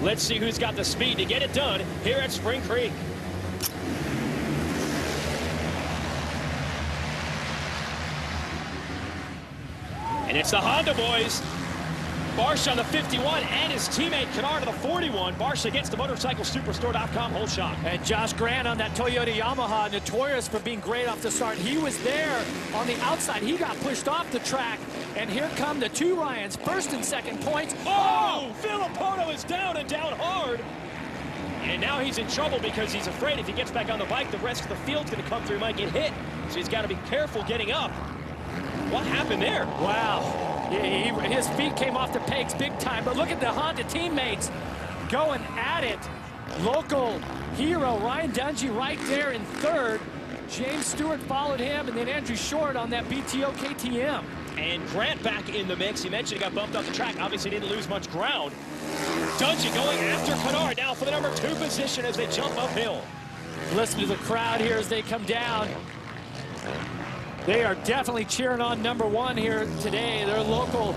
Let's see who's got the speed to get it done here at Spring Creek. And it's the Honda boys. Barcia on the 51 and his teammate Canard on the 41. Barcia gets the motorcyclesuperstore.com whole shot. And Josh Grant on that Toyota Yamaha, notorious for being great off the start. He was there on the outside. He got pushed off the track. And here come the two Ryans, first and second points. Oh! Villopoto is down and down hard. And now he's in trouble because he's afraid if he gets back on the bike, the rest of the field's going to come through, might get hit. So he's got to be careful getting up. What happened there? Wow. His feet came off the pegs big time, but look at the Honda teammates going at it. Local hero Ryan Dungey right there in third. James Stewart followed him, and then Andrew Short on that BTO KTM. And Grant back in the mix. You mentioned he got bumped off the track. Obviously didn't lose much ground. Dungey going after Canard now for the number 2 position as they jump uphill. Listen to the crowd here as they come down. They are definitely cheering on number 1 here today. Their local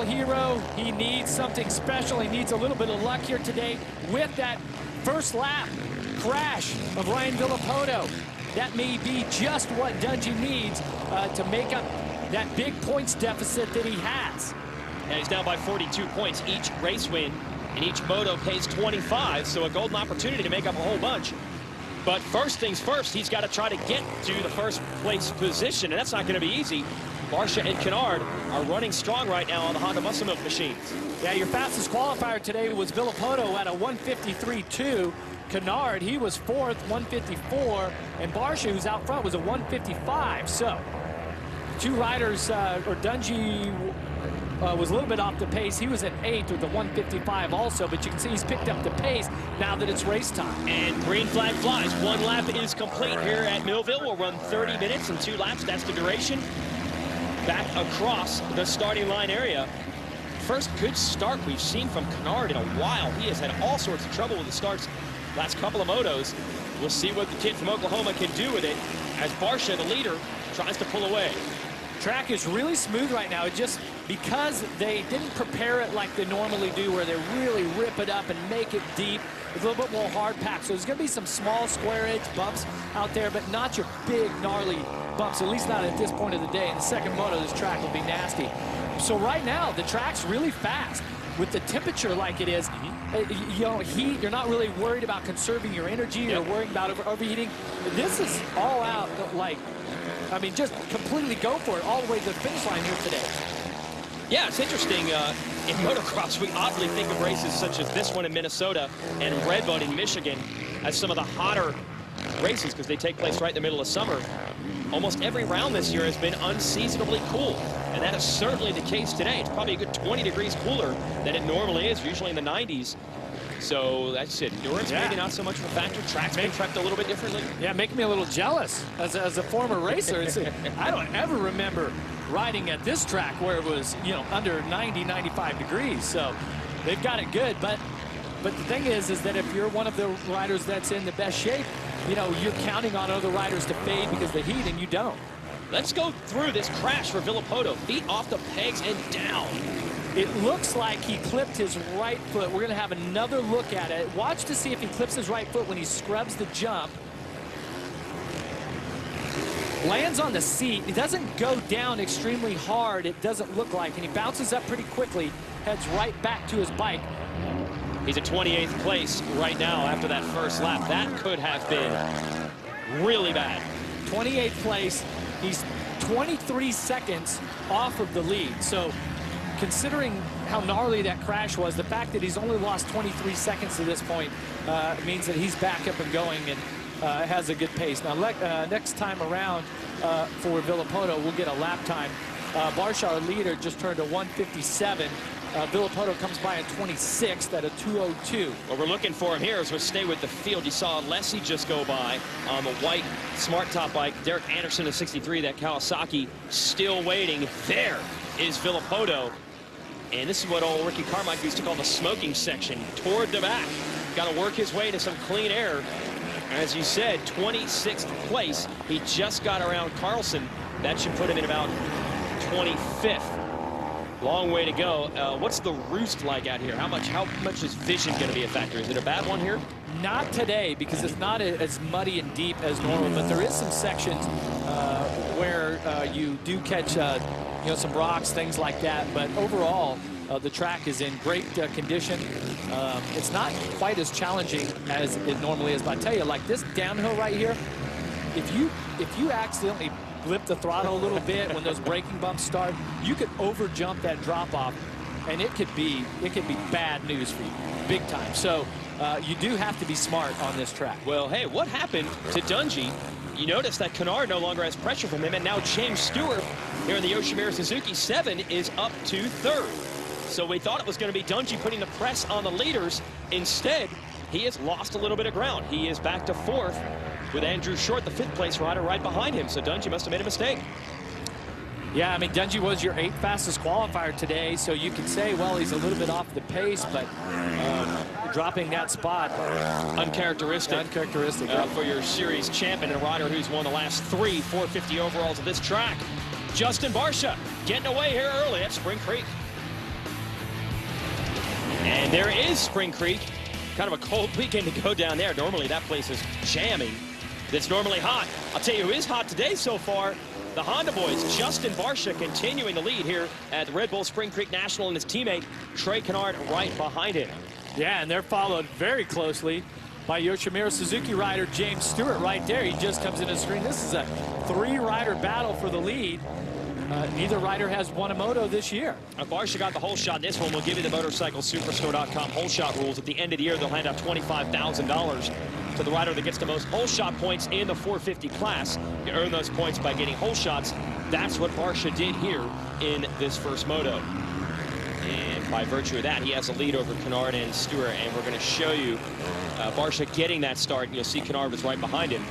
hero. He needs something special. He needs a little bit of luck here today with that first lap crash of Ryan Villopoto. That may be just what Dungey needs to make up that big points deficit that he has. And he's down by 42 points. Each race win and each moto pays 25, so a golden opportunity to make up a whole bunch. But first things first, he's got to try to get to the first place position, and that's not going to be easy. Barcia and Canard are running strong right now on the Honda Muscle Milk machines. Yeah, your fastest qualifier today was Villopoto at a 1:53.2. Canard, he was 4th, 1:54, and Barcia, who's out front, was a 1:55. So, two riders, or Dungey was a little bit off the pace. He was at 8th with the 1:55 also, but you can see he's picked up the pace now that it's race time. And green flag flies. 1 lap is complete here at Millville. We'll run 30 minutes and 2 laps. That's the duration. Back across the starting line area. First good start we've seen from Canard in a while. He has had all sorts of trouble with the starts last couple of motos. We'll see what the kid from Oklahoma can do with it as Barcia, the leader, tries to pull away. Track is really smooth right now. It just because they didn't prepare it like they normally do, where they really rip it up and make it deep. It's a little bit more hard packed. So there's going to be some small square edge bumps out there, but not your big gnarly bumps, at least not at this point of the day. In the second moto, this track will be nasty. So right now, the track's really fast. With the temperature like it is, you know, heat, you're not really worried about conserving your energy or worrying about overheating. This is all out, like, I mean, just completely go for it all the way to the finish line here today. Yeah, it's interesting. In motocross, we oddly think of races such as this one in Minnesota and Redbud in Michigan as some of the hotter races because they take place right in the middle of summer. Almost every round this year has been unseasonably cool, and that is certainly the case today. It's probably a good 20 degrees cooler than it normally is, usually in the 90s. So that's it. Endurance maybe not so much of a factor. Track's been prepped a little bit differently. Yeah, making me a little jealous as a former racer. I don't ever remember riding at this track where it was, you know, under 90, 95 degrees. So they've got it good. But the thing is that if you're one of the riders that's in the best shape, you know, you're counting on other riders to fade because of the heat, and you don't. Let's go through this crash for Villopoto. Feet off the pegs and down. It looks like he clipped his right foot. We're going to have another look at it. Watch to see if he clips his right foot when he scrubs the jump. Lands on the seat. It doesn't go down extremely hard, it doesn't look like, and he bounces up pretty quickly, heads right back to his bike. He's at 28th place right now after that first lap. That could have been really bad. 28th place. He's 23 seconds off of the lead. So considering how gnarly that crash was, the fact that he's only lost 23 seconds to this point means that he's back up and going and has a good pace. Now, next time around for Villopoto, we'll get a lap time. Barcia, our leader, just turned a 1:57. Villopoto comes by in 26th at a 2:02. What we're looking for him here is we'll stay with the field. You saw Lessie just go by on the white Smart Top bike. Derek Anderson in 63, that Kawasaki, still waiting. There is Villopoto. And this is what old Ricky Carmichael used to call the smoking section, toward the back. Got to work his way to some clean air. As you said, 26th place. He just got around Carlson. That should put him in about 25th. Long way to go. What's the roost like out here? How much is vision going to be a factor? Is it a bad one here? Not today, because it's not as muddy and deep as normal, but there is some sections where you do catch some rocks, things like that. But overall, the track is in great condition. It's not quite as challenging as it normally is. But I tell you, like this downhill right here, if you accidentally blip the throttle a little bit when those braking bumps start, you could over jump that drop off, and it could be bad news for you, big time. So you do have to be smart on this track. Well, hey, what happened to Dungey? You notice that Canard no longer has pressure from him, and now James Stewart here in the Yoshimura Suzuki 7 is up to 3rd. So we thought it was going to be Dungey putting the press on the leaders. Instead, he has lost a little bit of ground. He is back to 4th with Andrew Short, the 5th place rider, right behind him. So Dungey must have made a mistake. Yeah, I mean, Dungey was your 8th fastest qualifier today, so you can say, well, he's a little bit off the pace, but dropping that spot. Uncharacteristic. Uncharacteristic. For your series champion and a rider who's won the last 3 450 overalls of this track. Justin Barcia getting away here early at Spring Creek. And there is Spring Creek. Kind of a cold weekend to go down there. Normally that place is jamming. It's normally hot. I'll tell you who is hot today so far. The Honda boys, Justin Barcia continuing the lead here at the Red Bull Spring Creek National, and his teammate Trey Canard right behind him. Yeah, and they're followed very closely by Yoshimura Suzuki rider James Stewart right there. He just comes into the screen. This is a 3-rider battle for the lead. Neither rider has won a moto this year. Barcia got the whole shot. This one will give you the motorcyclesuperstore.com whole shot rules. At the end of the year, they'll hand out $25,000 to the rider that gets the most whole shot points in the 450 class. You earn those points by getting whole shots. That's what Barcia did here in this first moto. And by virtue of that, he has a lead over Canard and Stewart. And we're going to show you Barcia getting that start. And you'll see Canard was right behind him.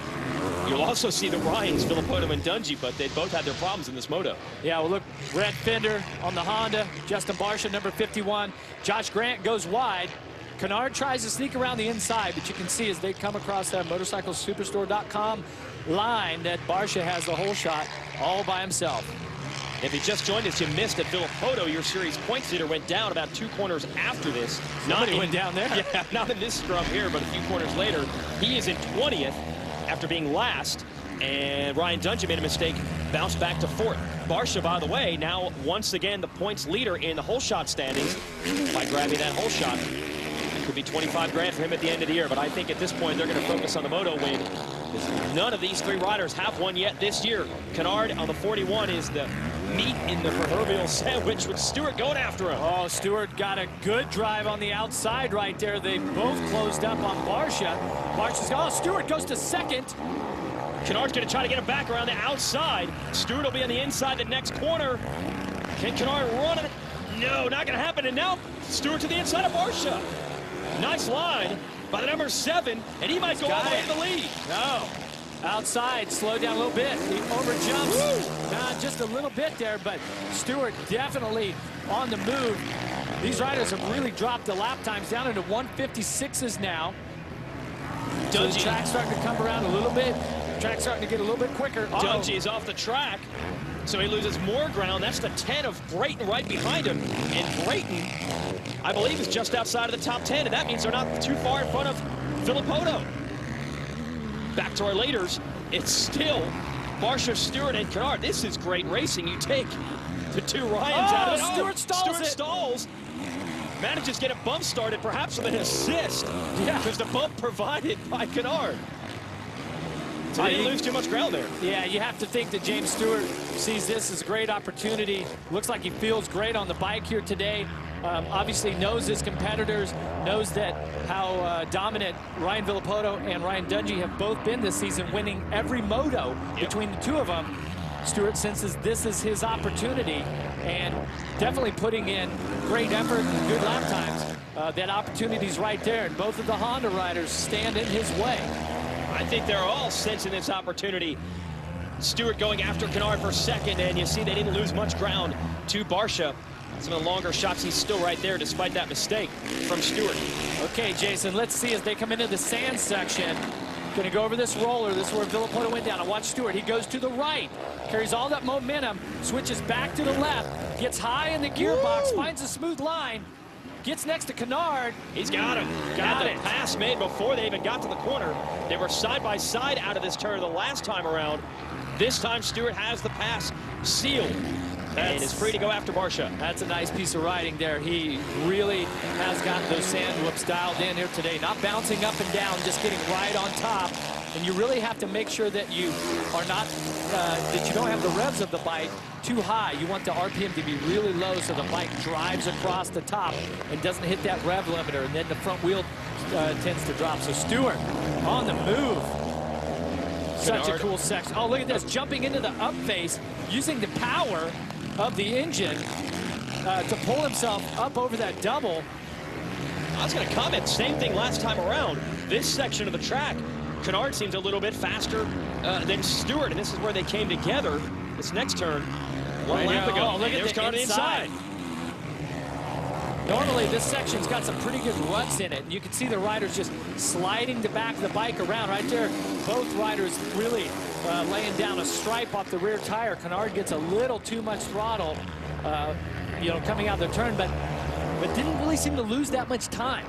You'll also see the Ryans, Villopoto and Dungey, but they both had their problems in this moto. Yeah, well, look, red fender on the Honda. Justin Barcia, number 51. Josh Grant goes wide. Canard tries to sneak around the inside, but you can see as they come across that motorcyclesuperstore.com line that Barcia has the whole shot all by himself. If you just joined us, you missed that Villopoto, your series points leader, went down about 2 corners after this. Somebody went down there. Yeah, not in this scrum here, but a few corners later. He is in 20th after being last. And Ryan Dungey made a mistake, bounced back to 4th. Barcia, by the way, now once again the points leader in the whole shot standings by grabbing that whole shot. Could be 25 grand for him at the end of the year, but I think at this point they're going to focus on the moto win. None of these 3 riders have won yet this year. Canard on the 41 is the meat in the proverbial sandwich with Stewart going after him. Oh, Stewart got a good drive on the outside right there. They both closed up on Barcia. Stewart goes to 2nd. Canard's going to try to get him back around the outside. Stewart will be on the inside the next corner. Can Canard run it? No, not going to happen. And now Stewart to the inside of Barcia. Nice line by the number 7, and he might go all the way to the lead. No. Outside, slow down a little bit. He overjumps just a little bit there, but Stewart definitely on the move. These riders have really dropped the lap times down into 156s now. So the track's starting to come around a little bit. Track's starting to get a little bit quicker. Dungey is off the track, so he loses more ground. That's the 10 of Brayton right behind him. And Brayton, I believe, is just outside of the top 10, and that means they're not too far in front of Villopoto. Back to our leaders, it's still Barcia, Stewart, and Canard. This is great racing. You take the 2 Ryans out of it. Stewart stalls stalls. Manages to get a bump started, perhaps with an assist. Yeah, because the bump provided by Canard. So they didn't lose too much ground there. Yeah, you have to think that James Stewart sees this as a great opportunity. Looks like he feels great on the bike here today. Obviously knows his competitors, knows that how dominant Ryan Villopoto and Ryan Dungey have both been this season, winning every moto between the 2 of them. Stewart senses this is his opportunity and definitely putting in great effort and good lap times. That opportunity's right there, and both of the Honda riders stand in his way. I think they're all sensing this opportunity. Stewart going after Canard for 2nd, and you see they didn't lose much ground to Barcia. Some of the longer shots, he's still right there despite that mistake from Stewart. Okay, Jason, let's see as they come into the sand section. Going to go over this roller. This is where Villopoto went down. And watch Stewart. He goes to the right, carries all that momentum, switches back to the left, gets high in the gearbox, finds a smooth line, gets next to Canard. He's got him. Got the pass made before they even got to the corner. They were side by side out of this turn the last time around. This time Stewart has the pass sealed and is free to go after Barcia. That's a nice piece of riding there. He really has got those sand whoops dialed in here today. Not bouncing up and down, just getting right on top. And you really have to make sure that you are not, that you don't have the revs of the bike too high. You want the RPM to be really low so the bike drives across the top and doesn't hit that rev limiter, and then the front wheel tends to drop. So Stewart on the move. Such a cool section. Oh, look at this, jumping into the up face, using the power of the engine to pull himself up over that double. I was going to comment, same thing last time around. This section of the track, Canard seems a little bit faster than Stewart, and this is where they came together. This next turn, one lap ago. Oh, look at the inside. Normally, this section's got some pretty good ruts in it. And you can see the riders just sliding the back of the bike around right there. Both riders really laying down a stripe off the rear tire. Canard gets a little too much throttle, you know, coming out of the turn, but didn't really seem to lose that much time.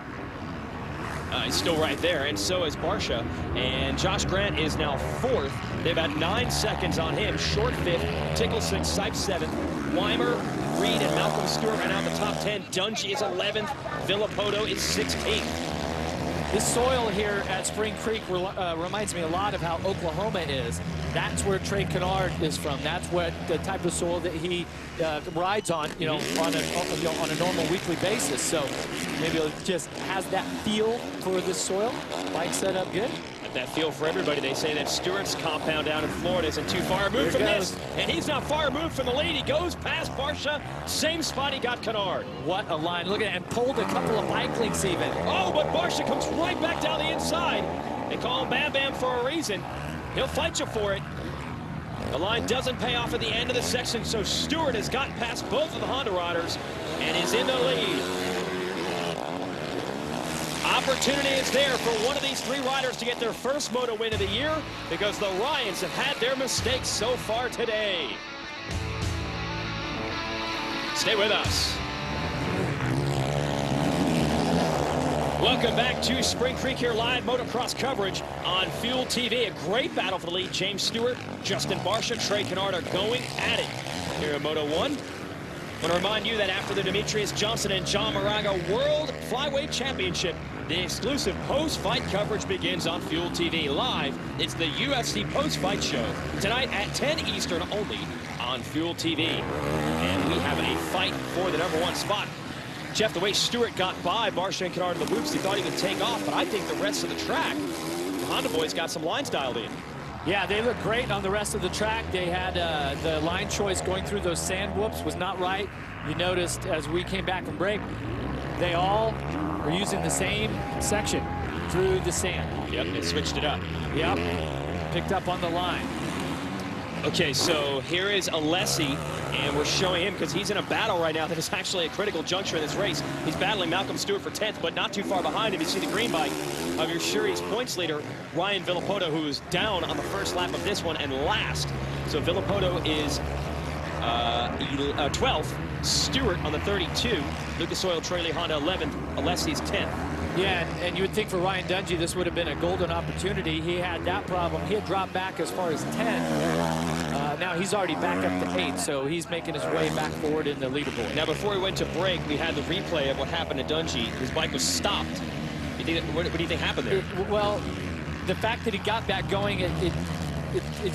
He's still right there, and so is Barcia. And Josh Grant is now fourth. They've had 9 seconds on him. Short fifth, Tickle 6, Sipe 7th. Weimer, Reed, and Malcolm Stewart right now in the top 10. Dungey is 11th. Villopoto is 16th. This soil here at Spring Creek reminds me a lot of how Oklahoma is. That's where Trey Canard is from. That's what the type of soil that he rides on, you know, on a normal weekly basis. So maybe it just has that feel for this soil. Bike set up good. That feel for everybody. They say that Stewart's compound down in Florida isn't too far removed from this, and he's not far removed from the lead. He goes past Barcia, same spot he got Canard. What a line. Look at it, and pulled a couple of bike links even. Oh, but Barcia comes right back down the inside. They call him Bam Bam for a reason. He'll fight you for it. The line doesn't pay off at the end of the section, so Stewart has gotten past both of the Honda riders and is in the lead. Opportunity is there for one of these 3 riders to get their first Moto win of the year, because the Ryans have had their mistakes so far today. Stay with us. Welcome back to Spring Creek here, live motocross coverage on Fuel TV. A great battle for the lead. James Stewart, Justin Barcia, Trey Canard are going at it here in Moto 1. I want to remind you that after the Demetrius Johnson and John Moraga World Flyweight Championship, the exclusive post-fight coverage begins on Fuel TV Live. It's the UFC post-fight show tonight at 10 Eastern only on Fuel TV. And we have a fight for the #1 spot. Jeff, the way Stewart got by Barcia and Canard in the whoops, he thought he would take off, but I think the rest of the track, the Honda boys got some lines dialed in. Yeah, they look great on the rest of the track. They had the line choice going through those sand whoops was not right. You noticed as we came back from break, they all are using the same section through the sand. Yep, they switched it up. Yep, picked up on the line. Okay, so here is Alessi, and we're showing him because he's in a battle right now that is actually a critical juncture in this race. He's battling Malcolm Stewart for 10th, but not too far behind him. You see the green bike of your Shuri's points leader, Ryan Villopoto, who is down on the first lap of this one and last. So Villopoto is 12th. Stewart on the 32. Lucas Oil Traley Honda 11th. Alessi's 10th. Yeah, and you would think for Ryan Dungey this would have been a golden opportunity. He had that problem. He had dropped back as far as 10. Now he's already back up to 8, so he's making his way back forward in the leaderboard. Now before we went to break, we had the replay of what happened to Dungey. His bike was stopped. What do you think happened there? Well, the fact that he got back going, you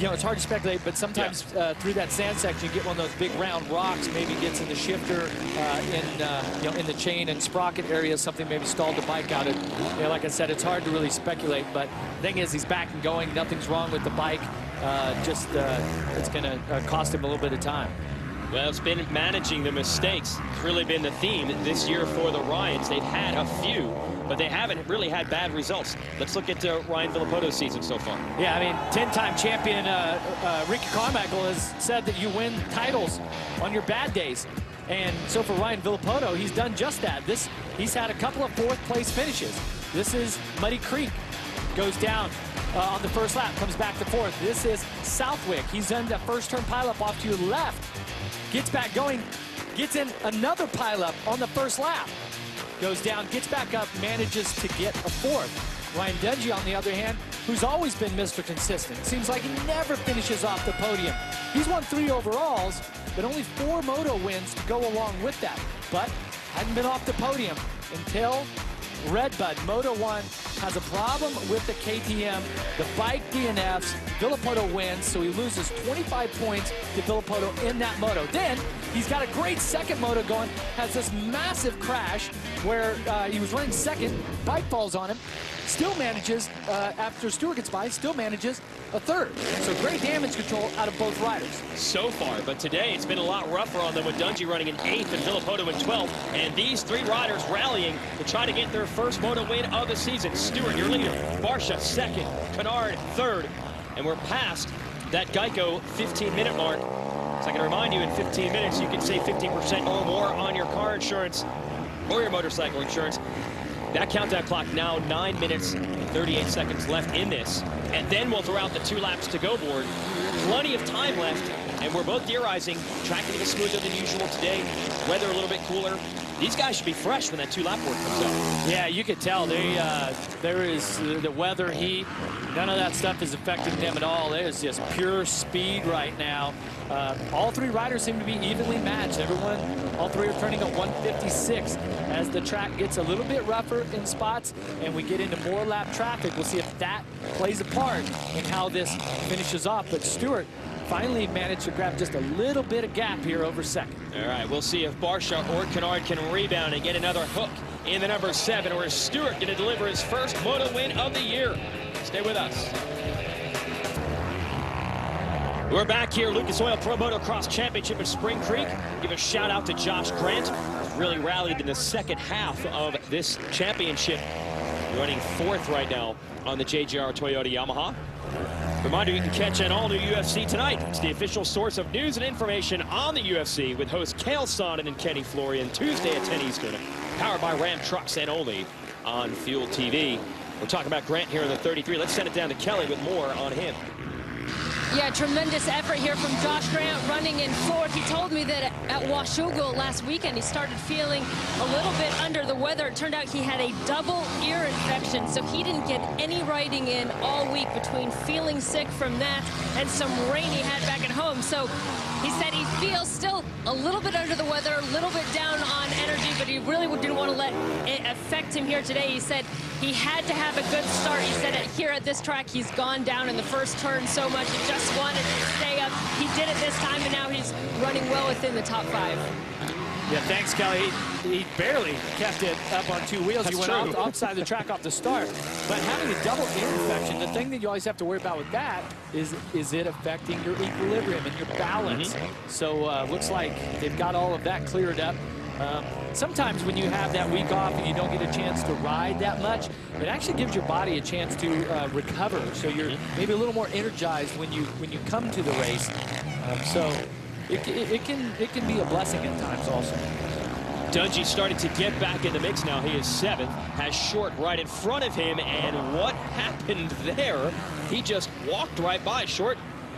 know, it's hard to speculate, but sometimes through that sand section, you get one of those big round rocks, maybe gets in the shifter, you know, in the chain and sprocket area, something maybe stalled the bike out. You know, like I said, it's hard to really speculate, but the thing is, he's back and going. Nothing's wrong with the bike. It's going to cost him a little bit of time. Well, it's been managing the mistakes. It's really been the theme this year for the Ryans. They've had a few, but they haven't really had bad results. Let's look at Ryan Villopoto's season so far. Yeah, I mean, 10-time champion Ricky Carmichael has said that you win titles on your bad days. And so for Ryan Villopoto, he's done just that. He's had a couple of 4th place finishes. This is Muddy Creek. goes down on the first lap, comes back to fourth. This is Southwick. He's in the first turn pileup off to your left. Gets back going, gets in another pileup on the first lap. Goes down, gets back up, manages to get a fourth. Ryan Dungey, on the other hand, who's always been Mr. Consistent. Seems like he never finishes off the podium. He's won 3 overalls, but only 4 moto wins to go along with that. But hadn't been off the podium until Redbud. Moto 1 has a problem with the KTM. The bike DNFs. Villopoto wins, so he loses 25 points to Villopoto in that moto. Then he's got a great second moto going, has this massive crash where he was running second, bike falls on him, still manages, after Stewart gets by, still manages a third. So great damage control out of both riders. So far, but today it's been a lot rougher on them with Dungey running in 8th and Villopoto in 12th. And these 3 riders rallying to try to get their first moto win of the season. Stewart, your leader. Barcia, 2nd. Canard, 3rd. And we're past that Geico 15-minute mark. So I can remind you, in 15 minutes, you can save 15% or more on your car insurance or your motorcycle insurance. That countdown clock now 9 minutes, 38 seconds left in this. And then we'll throw out the 2 laps to go board. Plenty of time left, and we're both theorizing track getting smoother than usual today. Weather a little bit cooler. These guys should be fresh when that 2-lap work comes out. Yeah, you could tell there is the weather, heat. None of that stuff is affecting them at all. There's just pure speed right now. All 3 riders seem to be evenly matched. All 3 are turning a 156 as the track gets a little bit rougher in spots and we get into more lap traffic. We'll see if that plays a part in how this finishes off. But Stewart finally managed to grab just a little bit of gap here over second. All right, we'll see if Barcia or Canard can rebound and get another hook in the number 7, or is Stewart going to deliver his first moto win of the year? Stay with us. We're back here, Lucas Oil Pro Motocross Championship in Spring Creek. Give a shout out to Josh Grant, who's really rallied in the second half of this championship. Running 4th right now on the JGR Toyota Yamaha. Reminder, you can catch an all-new UFC tonight. It's the official source of news and information on the UFC with hosts Kale Sonnen and Kenny Florian, Tuesday at 10 Eastern. Powered by Ram Trucks and only on Fuel TV. We're talking about Grant here in the 33. Let's send it down to Kelly with more on him. Yeah, tremendous effort here from Josh Grant running in 4th. He told me that at Washougal last weekend he started feeling a little bit under the weather. It turned out he had a double ear infection, so he didn't get any riding in all week between feeling sick from that and some rain he had back at home. So he said he feels still a little bit under the weather, a little bit down on energy, but he really didn't want to let it affect him here today. He said he had to have a good start. He said here at this track he's gone down in the first turn so much. He just wanted to stay up. He did it this time, and now he's running well within the top 5. Yeah, thanks, Kelly. He barely kept it up on 2 wheels. He went outside the track off the start. But having a double ear infection, the thing that you always have to worry about with that is it affecting your equilibrium and your balance? So looks like they've got all of that cleared up. Sometimes when you have that week off and you don't get a chance to ride that much, it actually gives your body a chance to recover. So you're maybe a little more energized when you come to the race. So it can be a blessing at times also. Dungey started to get back in the mix now. He is 7th, has Short right in front of him, and what happened there? He just walked right by Short.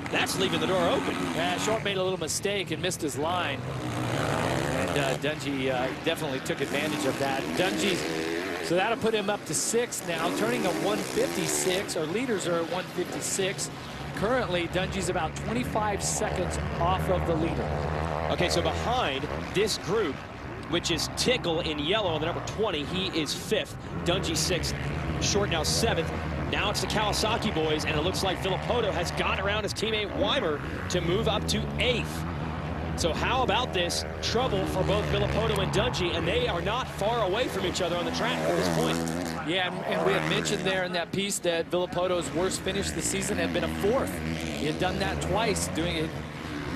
That's leaving the door open. Yeah, Short made a little mistake and missed his line. And Dungey definitely took advantage of that. So that'll put him up to 6th now, turning a 156. Our leaders are at 156. Currently, Dungey's about 25 seconds off of the leader. Okay, so behind this group, which is Tickle in yellow on the number 20, he is 5th. Dungey 6th. Short now 7th. Now it's the Kawasaki boys, and it looks like Villopoto has got around his teammate Weimer to move up to 8th. So how about this trouble for both Villopoto and Dungey, and they are not far away from each other on the track at this point. Yeah, and we had mentioned there in that piece that Villopoto's worst finish this season had been a 4th. He had done that twice, doing it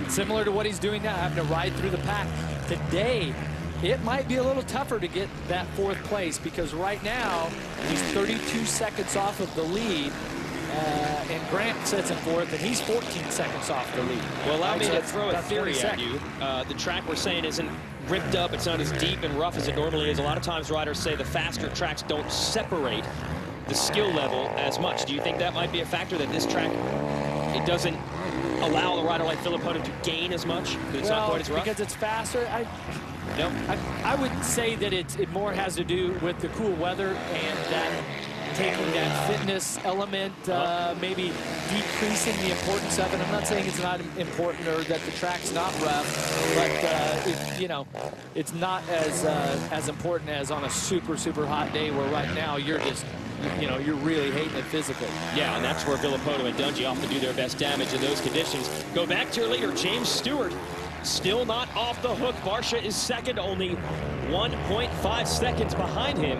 similar to what he's doing now, having to ride through the pack. Today, it might be a little tougher to get that 4th place because right now he's 32 seconds off of the lead. And Grant sits in 4th, and he's 14 seconds off the lead. Well, allow me to throw a theory at you. The track we're saying isn't ripped up. It's not as deep and rough as it normally is. A lot of times riders say the faster tracks don't separate. the skill level as much. Do you think that might be a factor, that this track, it doesn't allow a rider like Villopoto to gain as much? It's not quite as rough? Because it's faster. No? I would say that it more has to do with the cool weather and that taking that fitness element, maybe decreasing the importance of it. I'm not saying it's not important or that the track's not rough, but you know, it's not as important as on a super hot day where right now you're just, you know, you're really hating it physically. Yeah, and that's where Villopoto and Dungey often do their best damage in those conditions. Go back to your leader, James Stewart. Still not off the hook. Barcia is second, only 1.5 seconds behind him.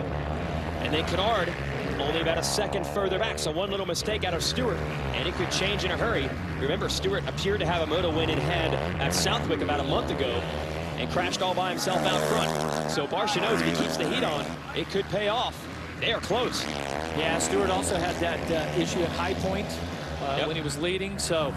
And then Canard only about a second further back. So one little mistake out of Stewart, and it could change in a hurry. Remember, Stewart appeared to have a moto win in hand at Southwick about a month ago and crashed all by himself out front. So Barcia knows if he keeps the heat on, it could pay off. They are close. Yeah, Stewart also had that issue at High Point when he was leading. So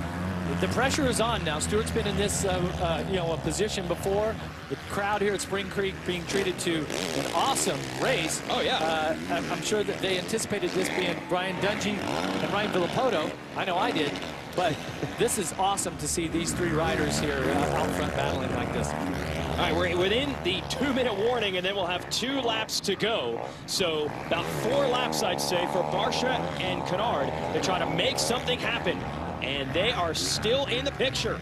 the pressure is on now. Stewart's been in this you know, a position before. The crowd here at Spring Creek being treated to an awesome race. Oh, yeah. I'm sure that they anticipated this being Brian Dungey and Ryan Villopoto. I know I did. But this is awesome to see these three riders here out front battling like this. All right, we're within the 2-minute warning, and then we'll have 2 laps to go. So about 4 laps, I'd say, for Barcia and Canard to try to make something happen. And they are still in the picture.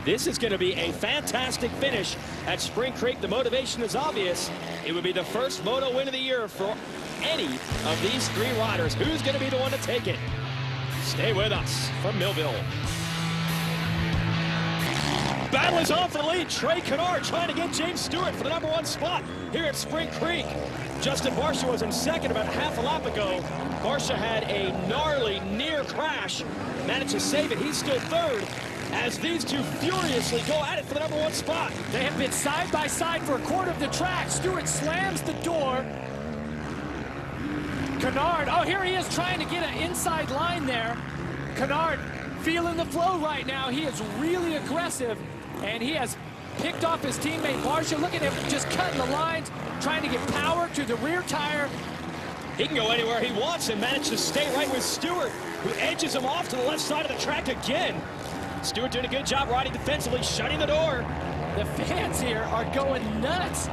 This is going to be a fantastic finish at Spring Creek. The motivation is obvious. It would be the first moto win of the year for any of these 3 riders. Who's going to be the one to take it? Stay with us from Millville. Battle is on for the lead. Trey Canard trying to get James Stewart for the #1 spot here at Spring Creek. Justin Barcia was in second about half a lap ago. Barcia had a gnarly near crash, managed to save it. He's still third as these two furiously go at it for the #1 spot. They have been side by side for a quarter of the track. Stewart slams the door. Canard, oh, here he is trying to get an inside line there. Canard feeling the flow right now. He is really aggressive, and he has picked off his teammate Barcia. Look at him just cutting the lines, trying to get power to the rear tire. He can go anywhere he wants and manage to stay right with Stewart, who edges him off to the left side of the track again. Stewart doing a good job riding defensively, shutting the door. The fans here are going nuts.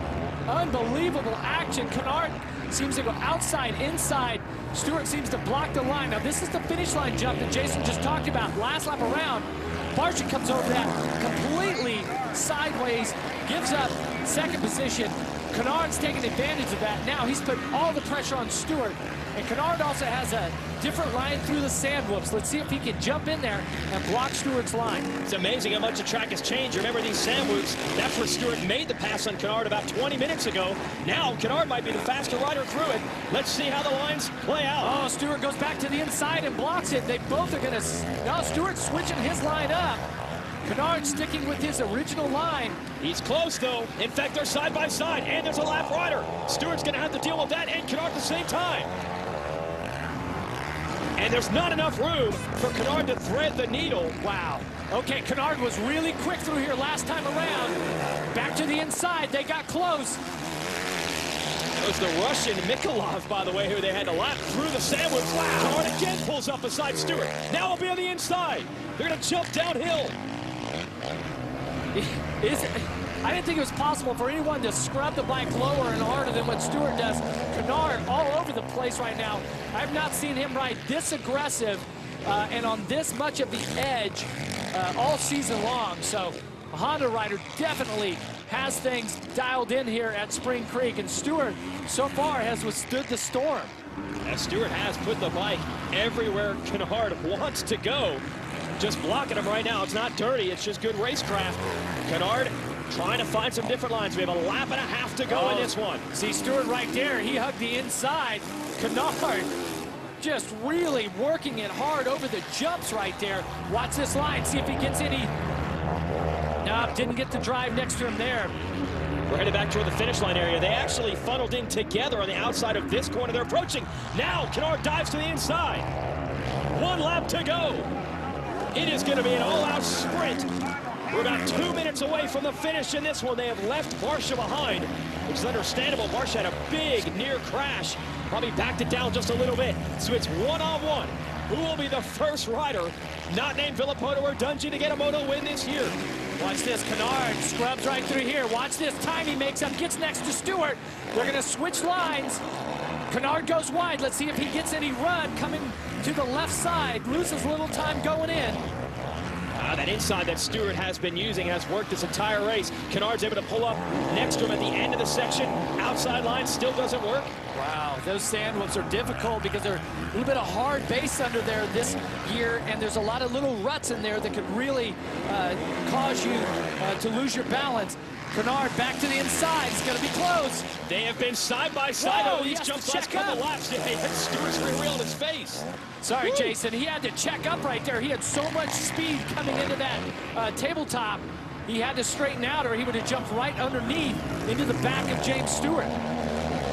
Unbelievable action. Canard seems to go outside, inside. Stewart seems to block the line. Now, this is the finish line jump that Jason just talked about. Last lap around, Barcia comes over that completely sideways, gives up second position. Canard's taking advantage of that. Now he's put all the pressure on Stewart. And Canard also has a different line through the sand whoops. Let's see if he can jump in there and block Stewart's line. It's amazing how much the track has changed. Remember these sand whoops? That's where Stewart made the pass on Canard about 20 minutes ago. Now Canard might be the faster rider through it. Let's see how the lines play out. Oh, Stewart goes back to the inside and blocks it. They both are going to... Now Stewart's switching his line up. Canard sticking with his original line. He's close, though. In fact, they're side by side, and there's a lap rider. Stewart's going to have to deal with that and Canard at the same time. And there's not enough room for Canard to thread the needle. Wow. Okay, Canard was really quick through here last time around. Back to the inside. They got close. It was the Russian Mikolov, by the way, who they had to lap through the sandwich. Wow. Canard again pulls up beside Stewart. Now he'll be on the inside. They're going to jump downhill. I didn't think it was possible for anyone to scrub the bike lower and harder than what Stewart does. Canard all over the place right now. I've not seen him ride this aggressive and on this much of the edge all season long. So a Honda rider definitely has things dialed in here at Spring Creek, and Stewart so far has withstood the storm. As Stewart has put the bike everywhere Canard wants to go. Just blocking him right now. It's not dirty, it's just good racecraft. Canard trying to find some different lines. We have a lap and a half to go in this one. See Stewart right there, he hugged the inside. Canard just really working it hard over the jumps right there. Watch this line, see if he gets any. Nope, didn't get the drive next to him there. We're headed back toward the finish line area. They actually funneled in together on the outside of this corner. They're approaching. Now Canard dives to the inside. 1 lap to go. It is going to be an all-out sprint. We're about 2 minutes away from the finish in this one. They have left Barcia behind, which is understandable. Barcia had a big near crash Probably backed it down just a little bit. So it's one-on-one. Who will be the first rider, not named Villopoto or Dungey, to get a Moto win this year? Watch this, Canard scrubs right through here. Watch this time he makes up, gets next to Stewart. They're gonna switch lines. Canard goes wide. Let's see if he gets any run coming to the left side. Loses a little time going in. That inside that Stewart has been using has worked this entire race. Canard's able to pull up next to him at the end of the section. Outside line still doesn't work. Wow, those sand whoops are difficult because they're a little bit of hard base under there this year, and there's a lot of little ruts in there that could really cause you to lose your balance. Canard back to the inside. It's going to be close. They have been side by side over these he jumps last couple laps. Yeah, he had Stewart's rear wheel in his face. Sorry, Jason. He had to check up right there. He had so much speed coming into that tabletop. He had to straighten out or he would have jumped right underneath into the back of James Stewart.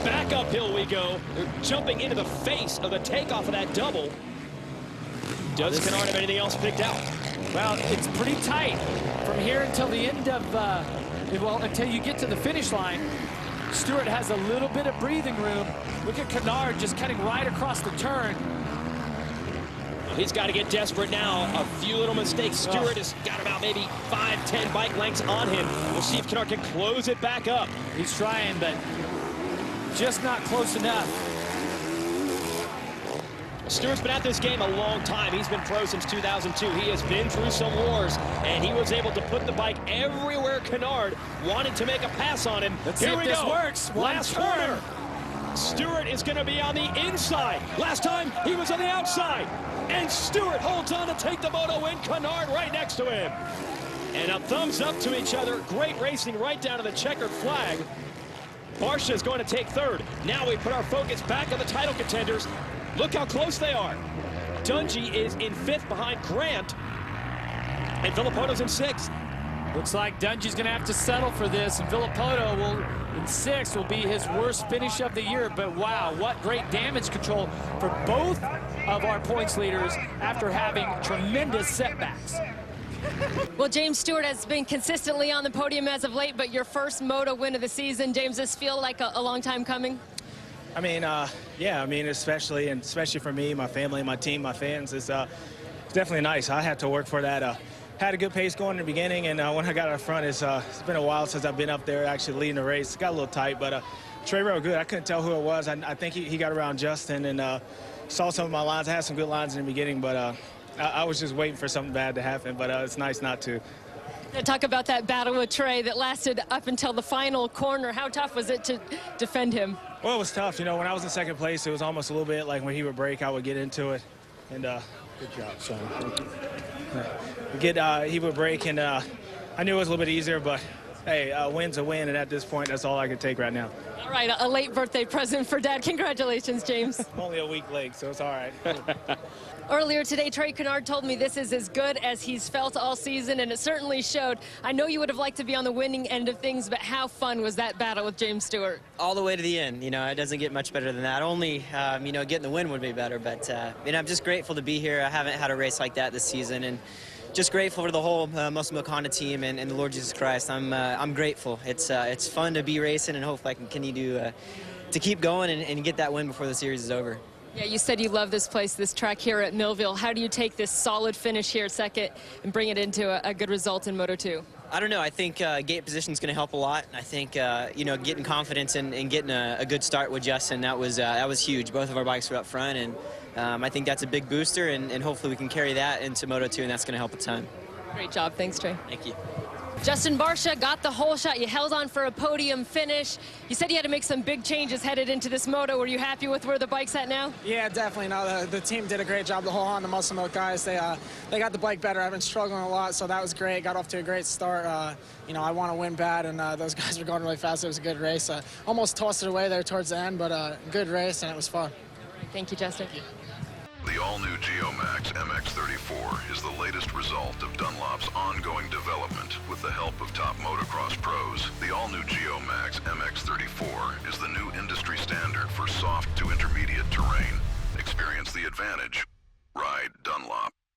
Back uphill we go. They're jumping into the face of the takeoff of that double. Does Canard have anything else picked out? Well, it's pretty tight from here until the end of, well, until you get to the finish line. Stewart has a little bit of breathing room. Look at Canard just cutting right across the turn. He's got to get desperate now. A few little mistakes. Stewart has got about maybe 5-10 bike lengths on him. We'll see if Canard can close it back up. He's trying, but just not close enough. Stewart's been at this game a long time. He's been pro since 2002. He has been through some wars, and he was able to put the bike everywhere Canard wanted to make a pass on him. Let's see if this works. Last corner. Stewart is going to be on the inside. Last time, he was on the outside. And Stewart holds on to take the Moto win. Canard right next to him. And a thumbs up to each other. Great racing right down to the checkered flag. Barcia is going to take third. Now we put our focus back on the title contenders. Look how close they are. Dungey is in 5th behind Grant. And Villopoto's in 6th. Looks like Dungey's going to have to settle for this. And Villopoto will, in 6th, will be his worst finish of the year. But wow, what great damage control for both of our points leaders after having tremendous setbacks. Well, James Stewart has been consistently on the podium as of late, but your first Moto win of the season. James, does this feel like a long time coming? I mean, yeah, I mean, especially for me, my family, my team, my fans, it's definitely nice. I had to work for that. Had a good pace going in the beginning, and when I got out front, it's been a while since I've been up there actually leading the race. Got a little tight, but Trey rode good. I couldn't tell who it was. I think he got around Justin and saw some of my lines. I had some good lines in the beginning, but I was just waiting for something bad to happen, but it's nice not to. Talk about that battle with Trey that lasted up until the final corner. How tough was it to defend him? Well, it was tough. You know, when I was in 2nd place, it was almost a little bit like when he would break, I would get into it. And good job, son. Thank you. He would break, and I knew it was a little bit easier, but hey, a win's a win, and at this point, that's all I could take right now. All right, a late birthday present for Dad. Congratulations, James. I'm only a week late, so it's all right. Earlier today, Trey Canard told me this is as good as he's felt all season, and it certainly showed. I know you would have liked to be on the winning end of things, but how fun was that battle with James Stewart? All the way to the end. You know, it doesn't get much better than that. Only, you know, getting the win would be better, but, you know, I'm just grateful to be here. I haven't had a race like that this season, and just grateful for the whole Muscle Milk team and the Lord Jesus Christ. I'm grateful. It's fun to be racing, and hopefully I can continue to keep going and get that win before the series is over. Yeah, you said you love this place, this track here at Millville. How do you take this solid finish here 2nd and bring it into a good result in Moto 2? I don't know. I think gate position is going to help a lot. I think you know, getting confidence and getting a good start with Justin, that was huge. Both of our bikes were up front, and I think that's a big booster, and hopefully we can carry that into Moto 2, and that's going to help a ton. Great job. Thanks, Trey. Thank you. Justin Barcia got the whole shot. You held on for a podium finish. You said you had to make some big changes headed into this Moto. Were you happy with where the bike's at now? Yeah, definitely. No, the team did a great job. The whole Honda Muscle Milk guys, they got the bike better. I've been struggling a lot, so that was great. Got off to a great start. You know, I want to win bad, and those guys were going really fast. It was a good race. Almost tossed it away there towards the end, but good race, and it was fun. Thank you, Justin. The all-new Geomax MX34 is the latest result of Dunlop's ongoing development with the help of top motocross pros. The all-new Geomax MX34 is the new industry standard for soft to intermediate terrain. Experience the advantage